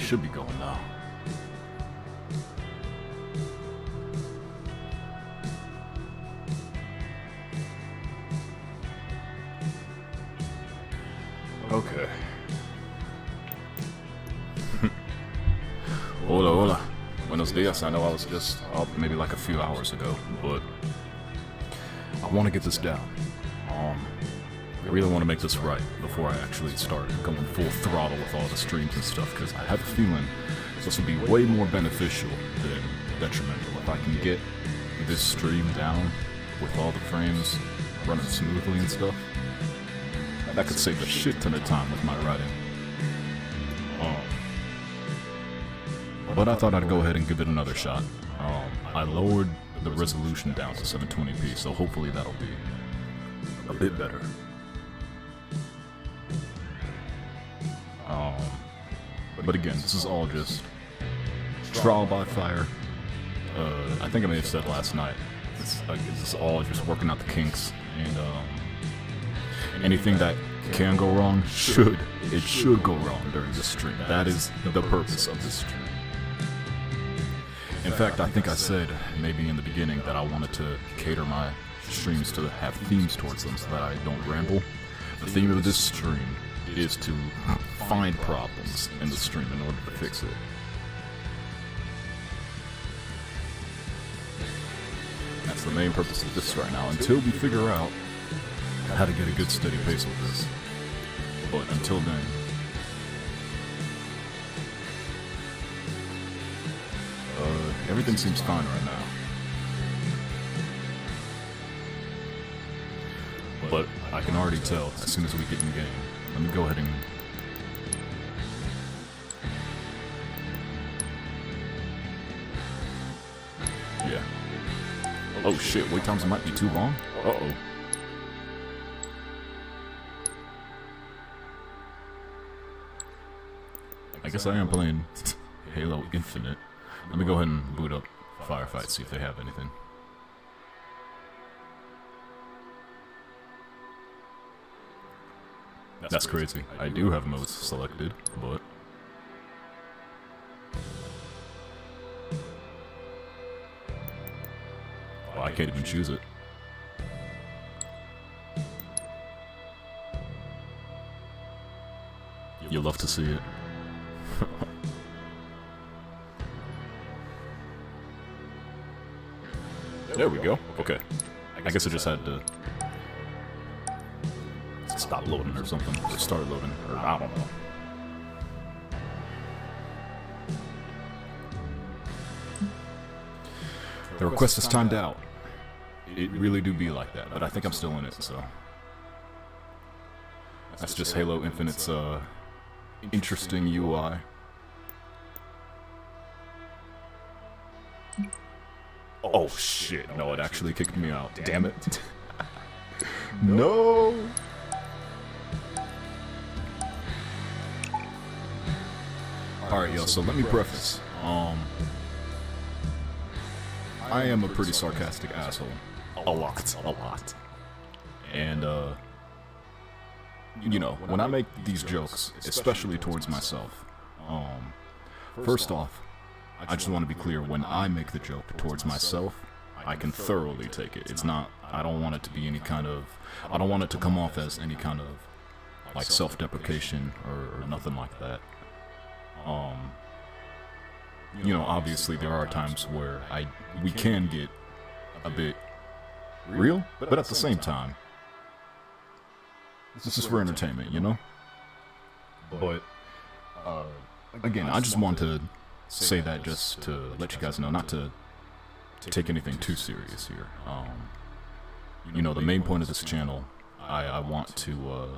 should be going now. Okay. Hola, hola. Buenos dias. I know I was just up maybe like a few hours ago, but I want to get this down. I really want to make this right before I actually start going full throttle with all the streams and stuff, because I have a feeling this will be way more beneficial than detrimental. If I can get this stream down with all the frames running smoothly and stuff, that could save a shit ton of time with my writing. But I thought I'd go ahead and give it another shot. I lowered the resolution down to 720p, so hopefully that'll be a bit better. But again, this is all just trial by fire. I think I may have said last night, this is all just working out the kinks, and anything that can go wrong should go wrong during this stream. That is the purpose of this stream. In fact, I think I said maybe in the beginning that I wanted to cater my streams to have themes towards them so that I don't ramble. The theme of this stream is to find problems in the stream in order to fix it. That's the main purpose of this right now, until we figure out how to get a good steady pace with this. But until then, everything seems fine right now. But I can already tell as soon as we get in game. Let me go ahead and... yeah. Oh shit, wait times might be too long? Uh-oh. I guess I am playing Halo Infinite. Let me go ahead and boot up Firefight, see if they have anything. That's crazy. I do have modes selected, but... oh, I can't even choose it. You'll love to see it. There we go. Okay. I guess I just had to stop loading or something, or start loading, or I don't know. The request is timed out. It really do be like that, but I think I'm still in it, so. That's just Halo Infinite's, interesting UI. Oh shit, no, it actually kicked me out. Damn it. No! Alright, yo, so let me preface. I am a pretty sarcastic asshole. A lot. And, you know, when I make these jokes, especially towards myself, first off, I just want to be clear, when I make the joke towards myself, I can thoroughly take it. It's not, I don't want it to be any kind of, I don't want it to come off as any kind of, like, self-deprecation or nothing like that. You know, obviously there are times where we can get a bit real, but at the same time, this is for entertainment, you know? But, again, I just want to say that just to let you guys know, not to take anything too serious here. You know, the main point of this channel, I want to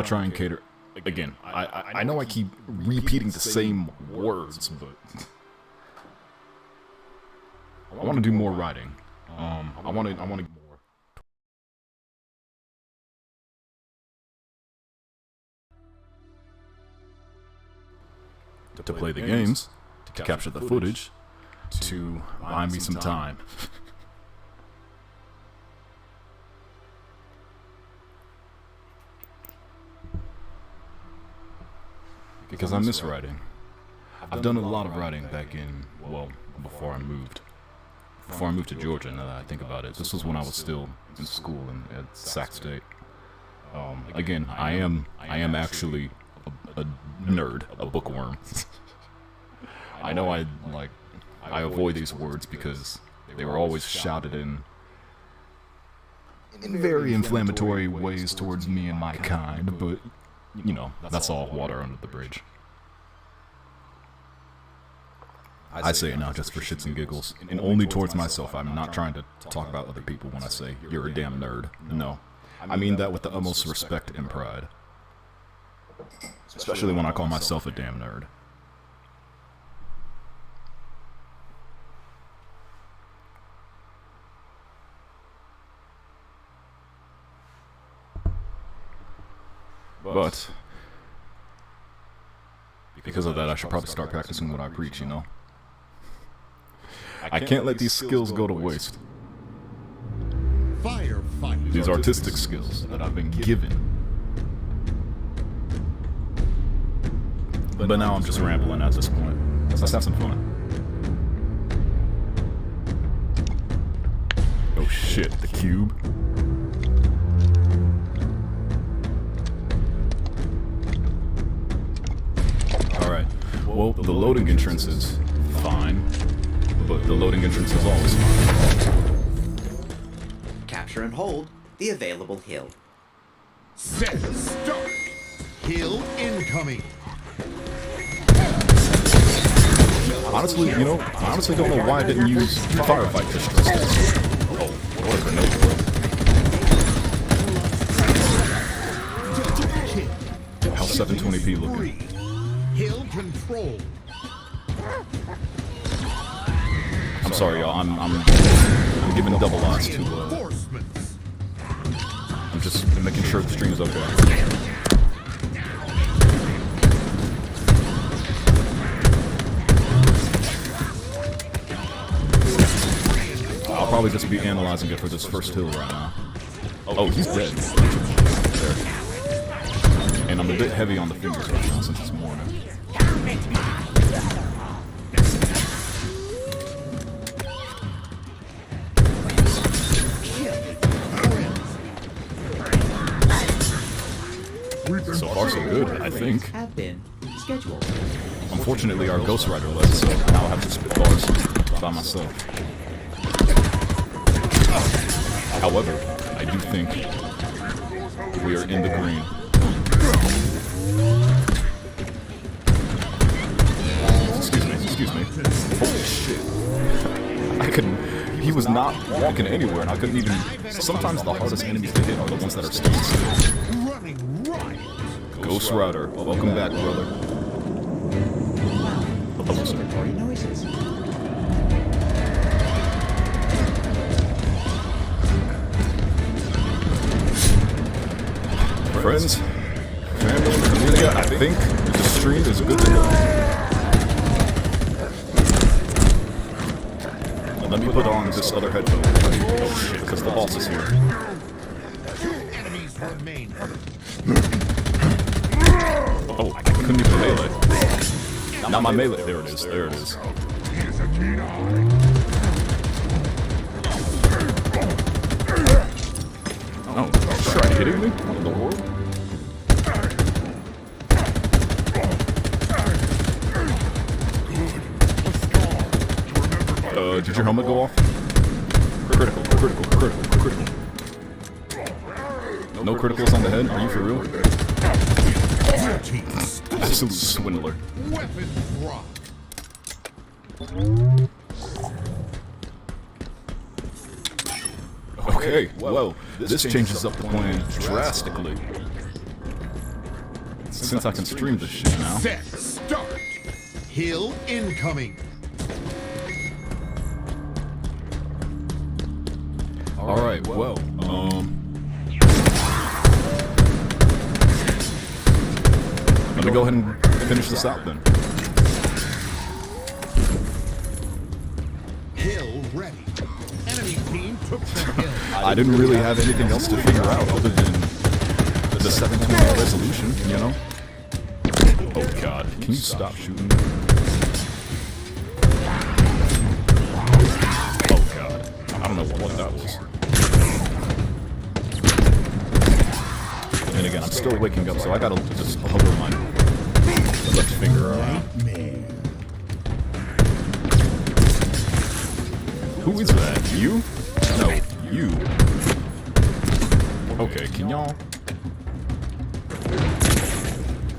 try and cater. Again, I know I keep repeating the same words, but I want to do more writing. I want to more to play the games, to capture the footage, to buy me some time. because I miss writing. I've done a lot of writing back in, well, before I moved. Before I moved to Georgia, now that I think about it. This was when I was still in school at Sac State. Again, I am actually a nerd, a bookworm. I know I avoid these words because they were always shouted in very inflammatory ways towards me and my kind, but, you know, that's all water under the bridge. I say it now just for shits and giggles, and only towards myself. I'm not trying to talk about other people when I say, you're a damn nerd. No. I mean that with the utmost respect and pride. Especially when I call myself a damn nerd. But because of that, I should probably start practicing what I preach, you know? I can't let these skills go to waste. These artistic skills that I've been given. But now I'm just rambling at this point. Let's have some fun. Oh shit, the cube. Alright, well, the loading entrance is fine, but the loading entrance is always fine. Capture and hold the available hill. Set start! Hill incoming! Honestly, you know, I honestly don't know why I didn't use firefight pistols. Oh, what a grenade. How's 720p looking? Hill control. I'm sorry, y'all. I'm giving double odds to. I'm just making sure the stream is okay. I'll probably just be analyzing it for this first hill right now. Oh, he's dead. There. And I'm a bit heavy on the fingers right now since it's morning. So far so good, I think. Have been scheduled. Unfortunately, our Ghost Rider left, so now I have to spit bars by myself. However, I do think we are in the green. Excuse me. Holy shit. I couldn't. He was not walking anywhere, and I couldn't even. Sometimes the hardest enemies to hit are the ones that are standing still. Ghost Rider, welcome back, brother. Celebratory noises. Friends, family, community, I think the stream is good to go. Let me put on this other headphone. Oh shit, because the boss is here. Enemies remain. Oh, I couldn't even melee. Not my melee. There it is. There it is. Oh, are you kidding me? What in the world? Did your helmet go off? Critical. No criticals on the head? Are you for real? Absolute swindler. Weapon drop. Okay, well, this changes up the plan drastically. Since I can stream this shit now. Set start! Hill incoming! Alright, well, let me go ahead and finish this out then. Hill ready. Enemy team took the hill. I didn't really have anything else to figure out other than the 720 resolution, you know? Oh god, can you stop shooting? Oh god, I don't know what that was. And again, I'm still waking up, so I gotta just hover my left finger around. Who is that? You? No, you. Okay, can y'all?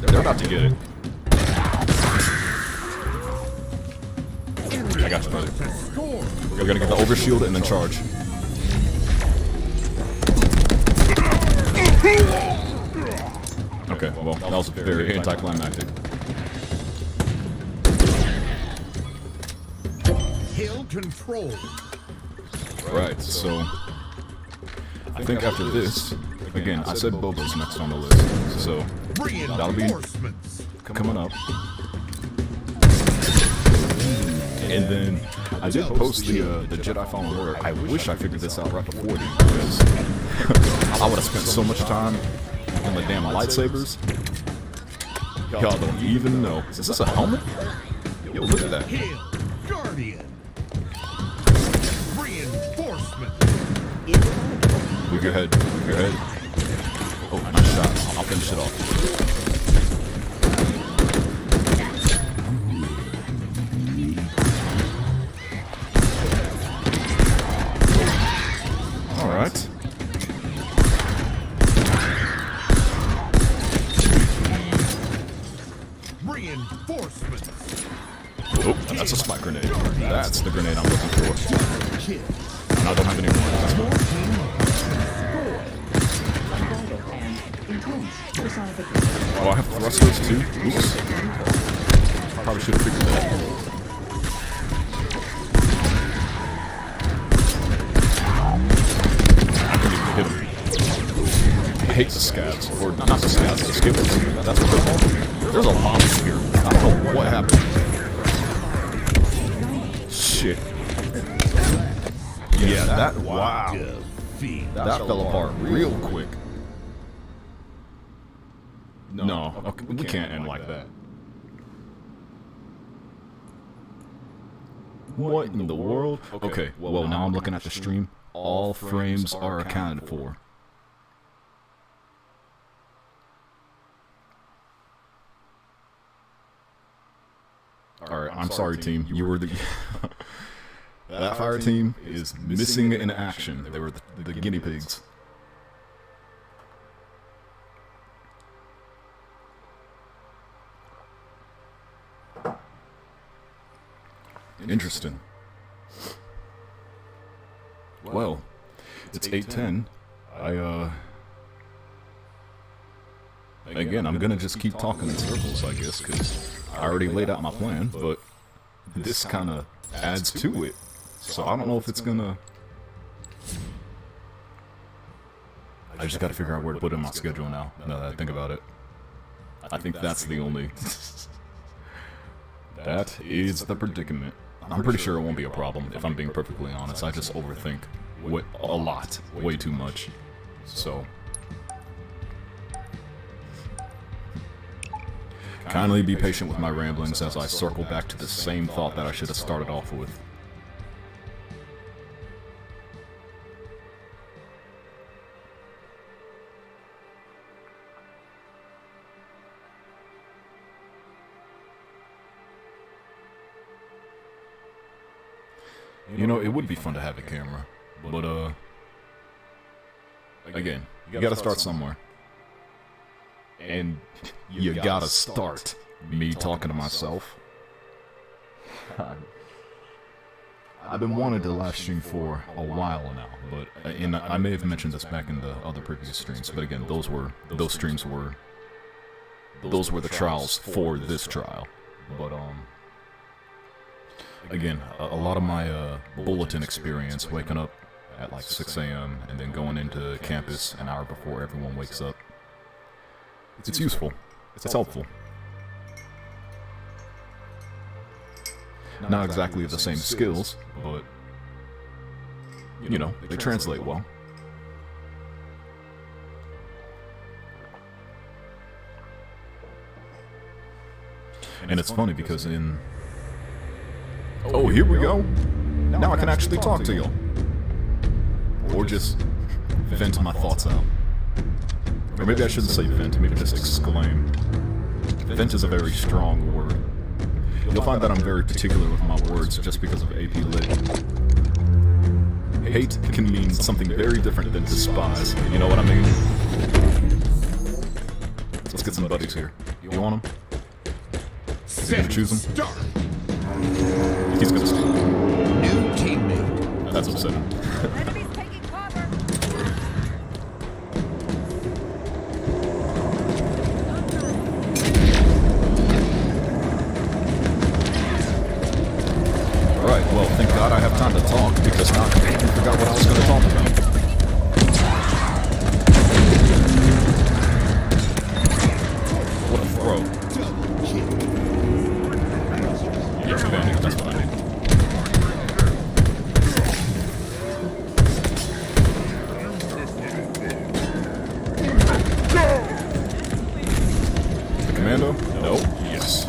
They're about to get it. I got you, brother. We're gonna get the overshield and then charge. Okay, well, that was very anticlimactic. Hill control. Right, so I think after this, again, I said Bobo's next on the list, so that'll be coming up. And then I did post the Jedi Fallen Order. I wish I figured this out right before then, because I would have spent so much time on the damn lightsabers. Y'all don't even know. Is this a helmet? Yo, look at that. Hill Guardian. Reinforcement. Move your head. Move your head. Oh, nice shot. I'll finish it off. Alright. Reinforcements. Oh, that's a spike grenade. That's the grenade I'm looking for. And I don't have any more. Oh, I have thrusters too? Oops. Probably should have figured that out. I couldn't even hit him. I hate the scabs. Or not the scabs, the skippers. That's what they're called. There's a lot here. I don't know what happened. Shit. Yeah, that, wow. That fell apart real quick. No, okay, we can't end like that. What in the world? Okay, well now I'm looking at the stream. All frames are accounted for. Alright, I'm sorry team. You were the... That fire team is missing in action. They were the guinea pigs. Interesting. Well, it's 8:10. Again, I'm gonna just keep talking in circles, I guess, because I already laid out my plan, but this kind of adds to it. So I don't know if it's gonna... I just gotta figure out where to put it in my schedule now that I think about it. I think that's the only... That is the predicament. I'm pretty sure it won't be a problem, if I'm being perfectly honest. I just overthink a lot, way too much. So... Kindly be patient with my ramblings as I circle back to the same thought that I should have started off with. You know, it would be fun to have a camera, but again, you gotta start somewhere. And you gotta start me talking to myself. I've been wanting to live stream for a while now, but and I may have mentioned this back in the other previous streams, but again, those streams were the trials for this trial. But again, a lot of my bulletin experience, waking up at like 6 a.m. and then going into campus an hour before everyone wakes up. It's useful. It's helpful. Not exactly the same skills, but, you know, they translate well. And it's funny because in... Oh, here we go. Now I can actually talk to you. Or just vent my thoughts out. Or maybe I shouldn't say vent, maybe just exclaim. Vent is a very strong word. You'll find that I'm very particular with my words just because of AP Lit. Hate can mean something very different than despise. You know what I mean? Let's get some buddies here. You want them? Is he gonna choose them? Start. He's gonna steal. New teammate. That's upsetting. Enemies taking cover. Alright, well, thank God I have time to talk, because now I completely forgot what I was gonna talk about. What a throw. Yes, bandit, that's what I need. The commando? No. Yes.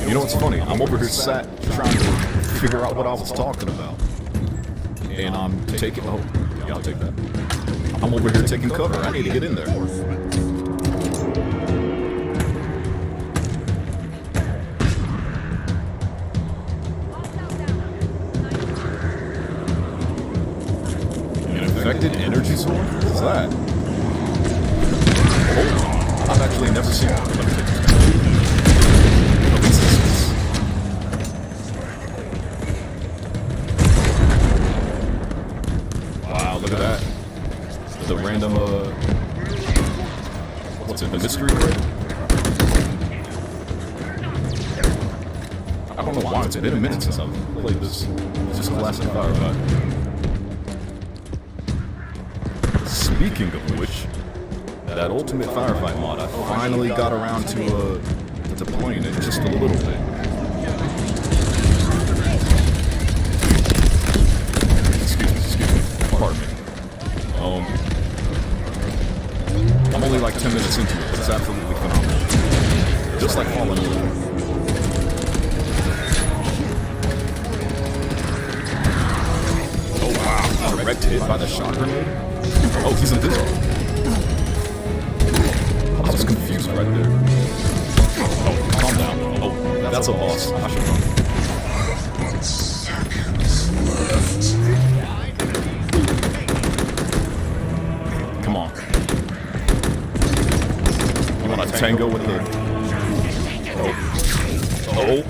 You know what's funny? I'm over here sat trying to figure out what I was talking about. And I'm taking... Oh, yeah, I'll take that. I'm over here taking cover. I need to get in there. An infected energy sword? What's that? Oh, I've actually never seen one. Let me take this guy. Wow, look at that. The random, what's it, the mystery crate? I don't know why, it's been a minute since I've played this. It's just classic Firefight. Speaking of which, that Ultimate Firefight mod, I finally got around to playing it just a little bit. Excuse me, pardon me. I'm only like 10 minutes into it, but it's absolutely phenomenal. Just like Fallen Order. Oh wow, direct hit by the shot grenade? Oh, he's invisible. I was confused right there. Oh, calm down. Oh, that's a boss. I should run. Come on. You want to tango with the... Oh.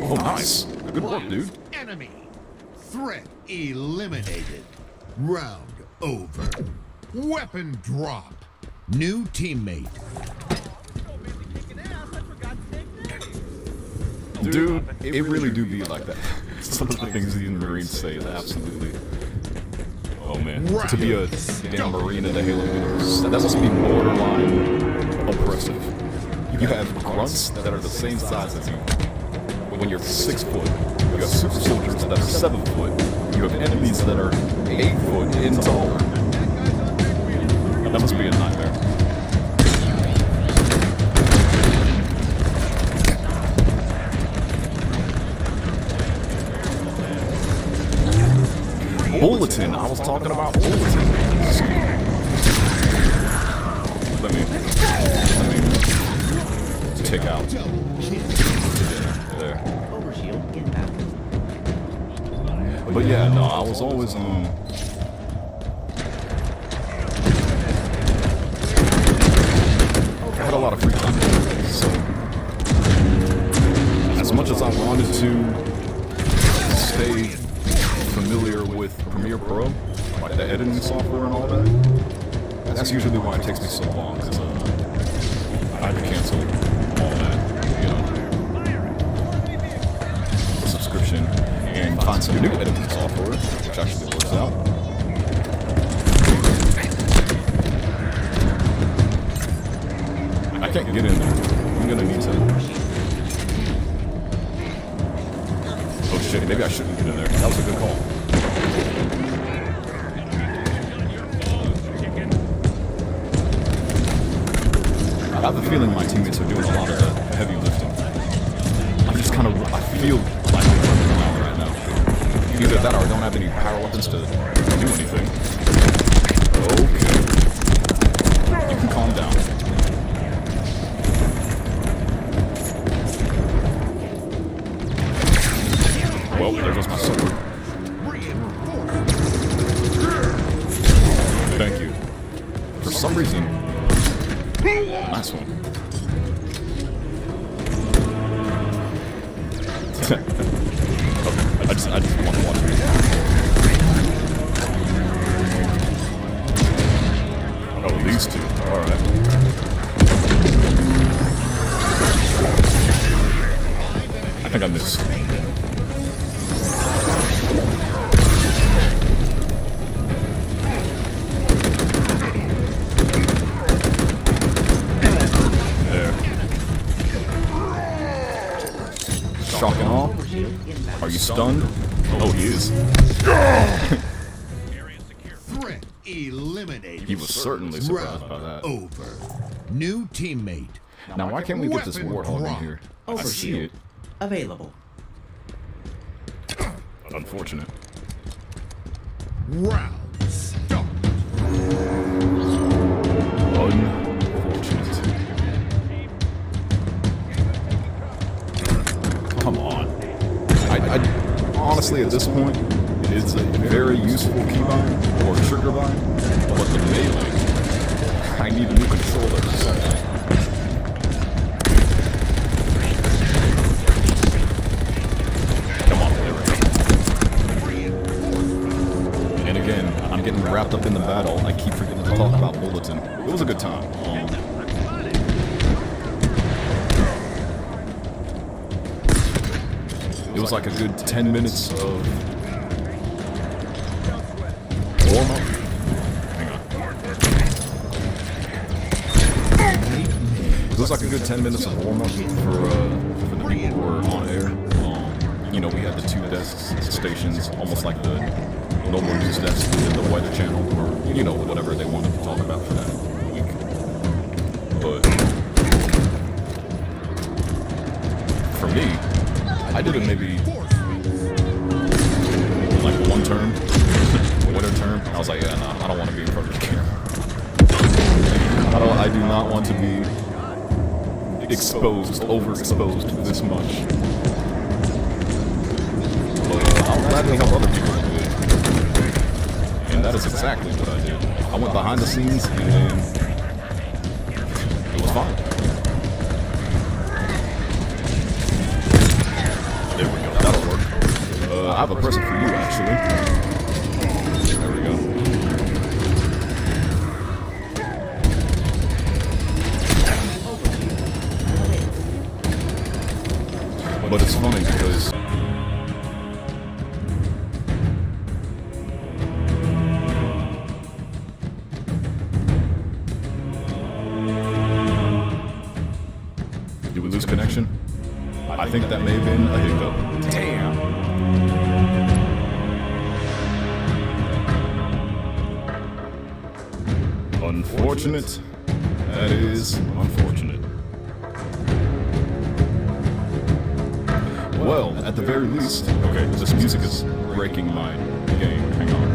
Oh, nice. Good work, dude. Enemy. Threat eliminated. Round over. Weapon drop. New teammate. Dude, it really do be like that. Some of the things these Marines say is absolutely... Oh man, to be a damn Marine in the Halo universe, that must be borderline oppressive. You have grunts that are the same size as you. When you're 6 foot, you have super soldiers that are 7 foot. You have enemies that are 8 foot and taller. That must be a nightmare. Bulletin. I was talking about bulletin. Let me take out. There. Overshield inbound. But yeah, no, I was always I had a lot of free time, so as much as I wanted to stay familiar with Premiere Pro, like the editing software and all that, that's usually why it takes me so long, because I had to cancel all that, you know, the subscription, and find some new editing software, which actually works out. I can't get in there. I'm gonna need to shit, maybe I shouldn't get in there. That was a good call. I have a feeling my teammates are doing a lot of the heavy lifting. I just kind of, I feel like I'm running around right now. Either that or I don't have any power weapons to do anything. Okay. You can calm down. Well, there goes my sword. Thank you. For some reason... Nice one. Okay, I just want to watch it. Oh, these two. Alright. I think I missed. Shock and awe. Are you stunned? Oh, he is. Threat eliminated. He was certainly surprised by that. Over. New teammate. Now, why can't we get this warthog in here? I see it. Available. Unfortunate. Round start. Unfortunate. Come on. I honestly, at this point, it's a very useful keybind or trigger bind, but the melee, I need a new controller. Come on, there we go. And again, I'm getting wrapped up in the battle. I keep forgetting to talk about Bulletin. It was a good time. It was like a good 10 minutes of warm-up. Hang on. It was like a good 10 minutes of warm-up for the people who were on air. You know, we had the two desk stations, almost like the normal news desk and the weather channel, or, you know, whatever they wanted to talk about for that week. But for me, I did it maybe like one term, winter term. I was like, yeah, nah, I don't want to be in front of the camera. I do not want to be exposed, overexposed this much. But I'll gladly help other people do it. And that is exactly what I did. I went behind the scenes and it was fine. There we go, that'll work. I have a present for you, actually. There we go. But it's funny because did we lose connection? I think that may have been a hiccup. Damn. Unfortunate. That is unfortunate. Well, at the very least, okay, this music is breaking my game. Hang on.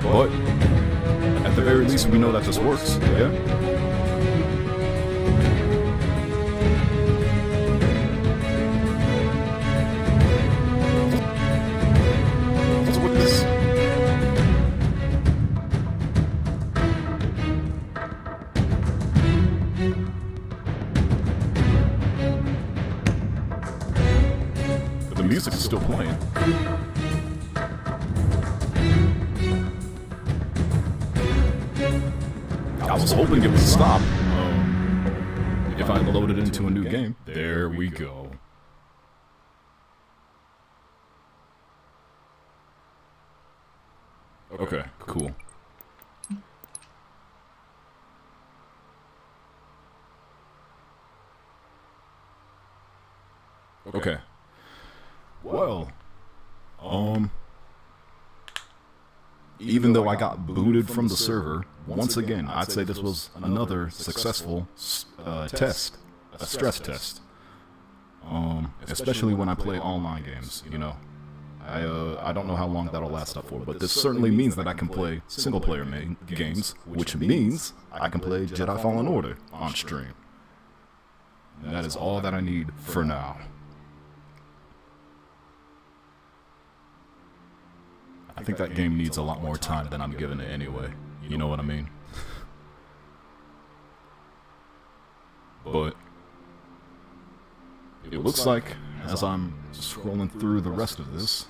But at the very least, we know that this works, yeah? What's with this? The music is still playing. I was hoping it would stop if I loaded into a new game. There we go. Okay, cool. Okay. Well, even though I got booted from the server, once again, I'd say this was another successful test, a stress test. Especially when I play online games, you know. I don't know how long that'll last up for, but this certainly means that I can play single-player games, which means I can play Jedi Fallen Order on stream. And that is all that I need for now. I think that game needs a lot more time than I'm giving it anyway. You know what I mean? But it looks like, as I'm scrolling through the rest of this,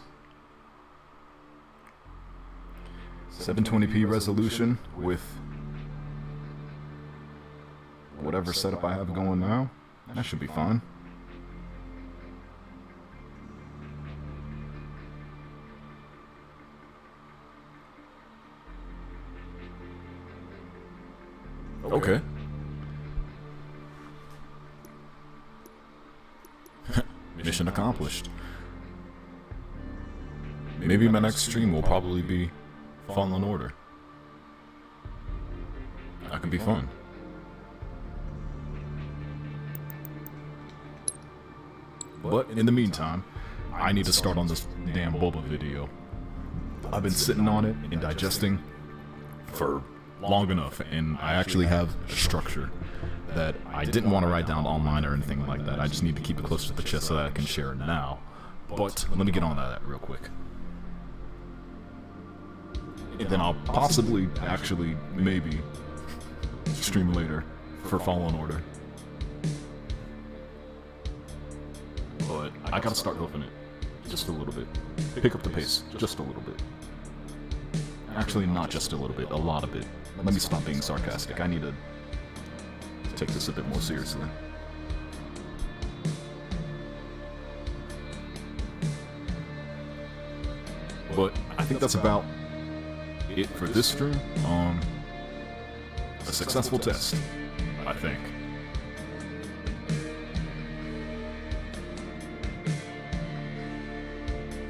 720p resolution with whatever setup I have going now, that should be fine. Okay. Mission accomplished. Maybe my next stream will probably be Fallen Order. That could be fun. But in the meantime, I need to start on this damn Boba video. I've been sitting on it and digesting for long enough, and I actually have a structure that I didn't want to write down online or anything like that. I just need to keep it close to the chest so that I can share it now. But let me get on that real quick. And then I'll possibly, actually, maybe, stream later for Fallen Order. But I gotta start hoofing it. Just a little bit. Pick up the pace. Just a little bit. Actually, not just a little bit. A lot of it. Let me stop being sarcastic. I need to take this a bit more seriously. But I think that's about it for this stream. A successful test, I think.